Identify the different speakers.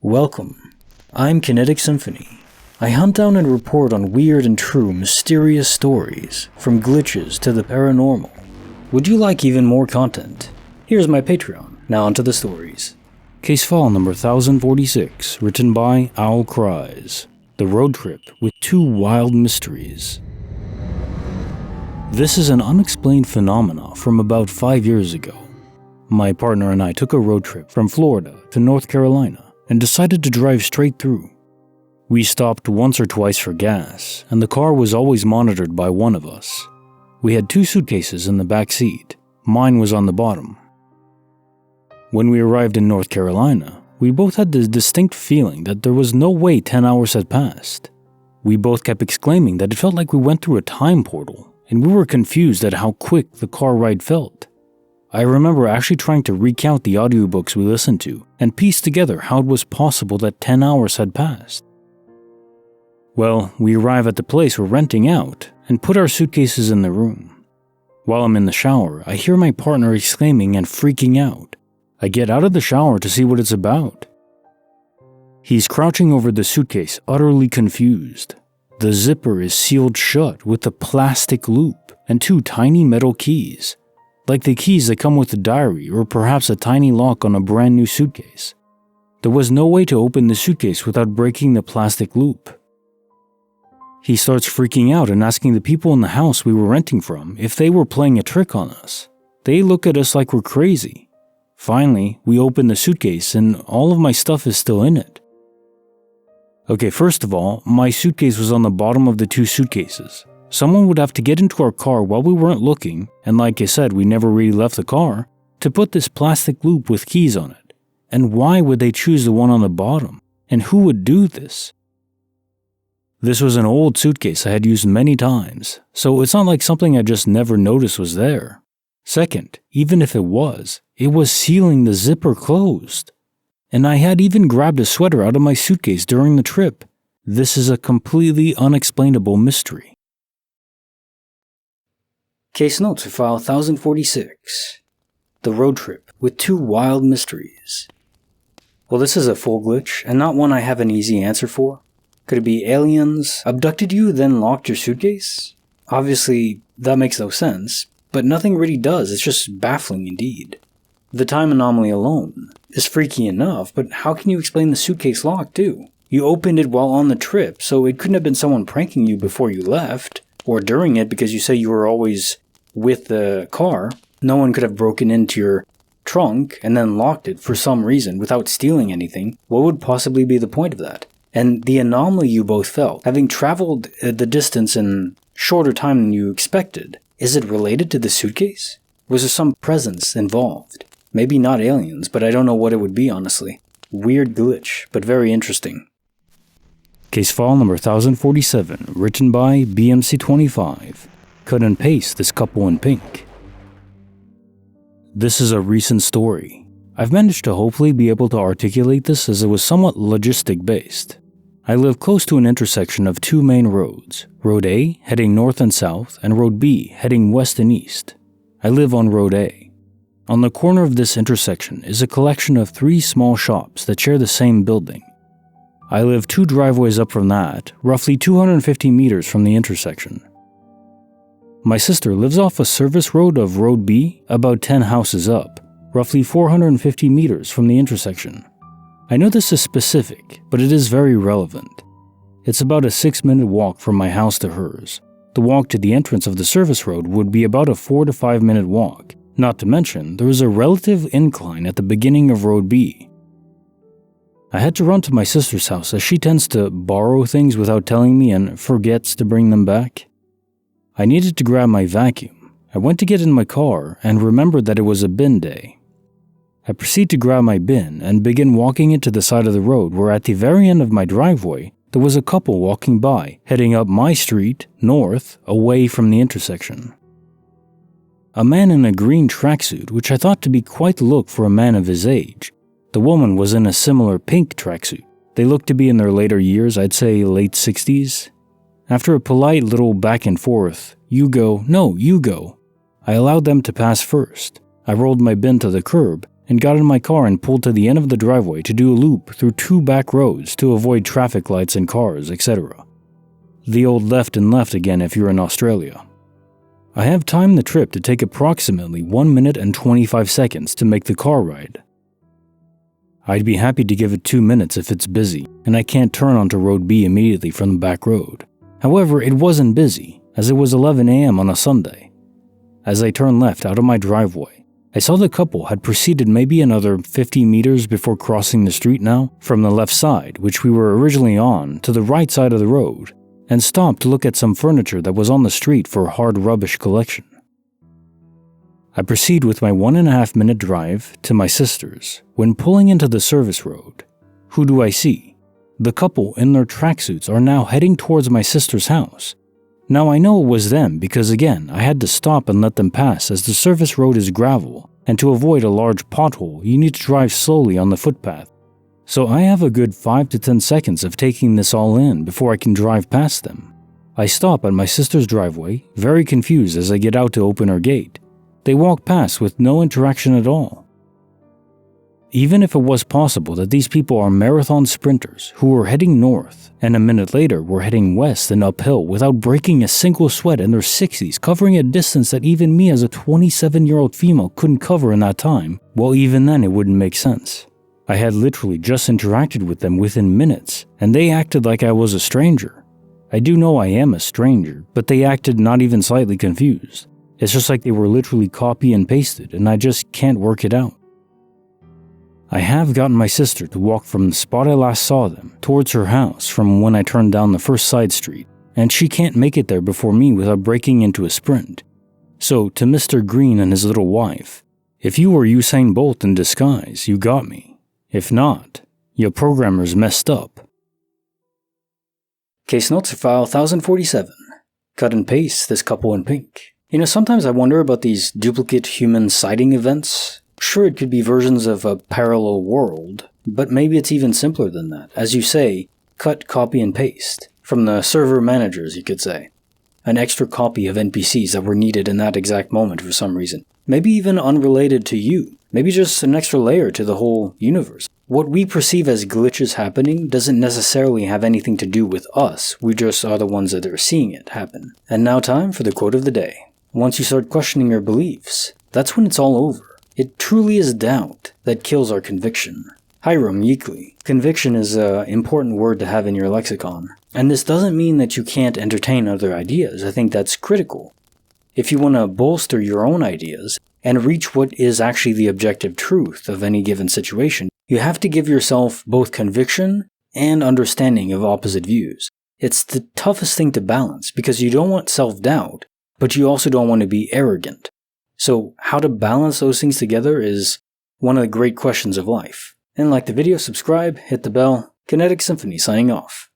Speaker 1: Welcome. I'm Kinetic Symphony. I hunt down and report on weird and true mysterious stories, from glitches to the paranormal. Would you like even more content? Here's my Patreon. Now onto the stories. Case file number 1046, written by Owlcries. The road trip with two wild mysteries. This is an unexplained phenomena from about 5 years ago. My partner and I took a road trip from Florida to North Carolina and decided to drive straight through. We stopped once or twice for gas, and the car was always monitored by one of us. We had 2 suitcases in the back seat. Mine was on the bottom. When we arrived in North Carolina, we both had the distinct feeling that there was no way 10 hours had passed. We both kept exclaiming that it felt like we went through a time portal, and we were confused at how quick the car ride felt. I remember actually trying to recount the audiobooks we listened to and piece together how it was possible that 10 hours had passed. Well, we arrive at the place we're renting out and put our suitcases in the room. While I'm in the shower, I hear my partner exclaiming and freaking out. I get out of the shower to see what it's about. He's crouching over the suitcase, utterly confused. The zipper is sealed shut with a plastic loop and 2 tiny metal keys, like the keys that come with a diary or perhaps a tiny lock on a brand new suitcase. There was no way to open the suitcase without breaking the plastic loop. He starts freaking out and asking the people in the house we were renting from if they were playing a trick on us. They look at us like we're crazy. Finally, we open the suitcase and all of my stuff is still in it. Okay, first of all, my suitcase was on the bottom of the 2 suitcases. Someone would have to get into our car while we weren't looking, and like I said, we never really left the car, to put this plastic loop with keys on it. And why would they choose the one on the bottom? And who would do this? This was an old suitcase I had used many times, so it's not like something I just never noticed was there. Second, even if it was sealing the zipper closed. And I had even grabbed a sweater out of my suitcase during the trip. This is a completely unexplainable mystery. Case notes for file 1046. The road trip with 2 wild mysteries. Well, this is a full glitch, and not one I have an easy answer for. Could it be aliens abducted you, then locked your suitcase? Obviously, that makes no sense, but nothing really does. It's just baffling indeed. The time anomaly alone is freaky enough, but how can you explain the suitcase lock too? You opened it while on the trip, so it couldn't have been someone pranking you before you left, or during it because you say you were always with the car. No one could have broken into your trunk and then locked it for some reason without stealing anything. What would possibly be the point of that? And the anomaly you both felt, having traveled the distance in shorter time than you expected, is it related to the suitcase? Was there some presence involved? Maybe not aliens, but I don't know what it would be, honestly. Weird glitch, but very interesting. Case file number 1047, written by BMC25. Cut and paste this couple in pink. This is a recent story. I've managed to hopefully be able to articulate this as it was somewhat logistic based. I live close to an intersection of 2 main roads, Road A heading north and south and Road B heading west and east. I live on Road A. On the corner of this intersection is a collection of 3 small shops that share the same building. I live 2 driveways up from that, roughly 250 meters from the intersection. My sister lives off a service road of Road B, about 10 houses up, roughly 450 meters from the intersection. I know this is specific, but it is very relevant. It's about a 6-minute walk from my house to hers. The walk to the entrance of the service road would be about a 4 to 5 minute walk, not to mention there is a relative incline at the beginning of Road B. I had to run to my sister's house as she tends to borrow things without telling me and forgets to bring them back. I needed to grab my vacuum. I went to get in my car and remembered that it was a bin day. I proceed to grab my bin and begin walking into the side of the road where at the very end of my driveway there was a couple walking by, heading up my street, north, away from the intersection. A man in a green tracksuit, which I thought to be quite the look for a man of his age. The woman was in a similar pink tracksuit. They looked to be in their later years, I'd say late 60s. After a polite little back and forth, you go, no, you go, I allowed them to pass first. I rolled my bin to the curb and got in my car and pulled to the end of the driveway to do a loop through 2 back roads to avoid traffic lights and cars, etc. The old left and left again if you're in Australia. I have timed the trip to take approximately 1 minute and 25 seconds to make the car ride. I'd be happy to give it 2 minutes if it's busy, and I can't turn onto Road B immediately from the back road. However, it wasn't busy, as it was 11 a.m. on a Sunday. As I turned left out of my driveway, I saw the couple had proceeded maybe another 50 meters before crossing the street now, from the left side, which we were originally on, to the right side of the road, and stopped to look at some furniture that was on the street for hard rubbish collection. I proceed with my 1.5 minute drive to my sister's. When pulling into the service road, who do I see? The couple in their tracksuits are now heading towards my sister's house. Now I know it was them because again, I had to stop and let them pass as the service road is gravel, and to avoid a large pothole, you need to drive slowly on the footpath. So I have a good 5 to 10 seconds of taking this all in before I can drive past them. I stop at my sister's driveway, very confused as I get out to open her gate. They walk past with no interaction at all. Even if it was possible that these people are marathon sprinters who were heading north and a minute later were heading west and uphill without breaking a single sweat in their 60s, covering a distance that even me as a 27-year-old female couldn't cover in that time, well, even then it wouldn't make sense. I had literally just interacted with them within minutes, and they acted like I was a stranger. I do know I am a stranger, but they acted not even slightly confused. It's just like they were literally copy and pasted, and I just can't work it out. I have gotten my sister to walk from the spot I last saw them towards her house from when I turned down the first side street, and she can't make it there before me without breaking into a sprint. So, to Mr. Green and his little wife, if you were Usain Bolt in disguise, you got me. If not, your programmer's messed up. Case notes for file 1047. Cut and paste this couple in pink. Sometimes I wonder about these duplicate human sighting events. Sure, it could be versions of a parallel world, but maybe it's even simpler than that. As you say, cut, copy, and paste. From the server managers, you could say. An extra copy of NPCs that were needed in that exact moment for some reason. Maybe even unrelated to you. Maybe just an extra layer to the whole universe. What we perceive as glitches happening doesn't necessarily have anything to do with us. We just are the ones that are seeing it happen. And now time for the quote of the day. Once you start questioning your beliefs, that's when it's all over. It truly is doubt that kills our conviction. Hiram Yeakley. Conviction is an important word to have in your lexicon. And this doesn't mean that you can't entertain other ideas. I think that's critical. If you want to bolster your own ideas and reach what is actually the objective truth of any given situation, you have to give yourself both conviction and understanding of opposite views. It's the toughest thing to balance because you don't want self-doubt, but you also don't want to be arrogant. So how to balance those things together is one of the great questions of life. And like the video, subscribe, hit the bell. Kinetic Symphony signing off.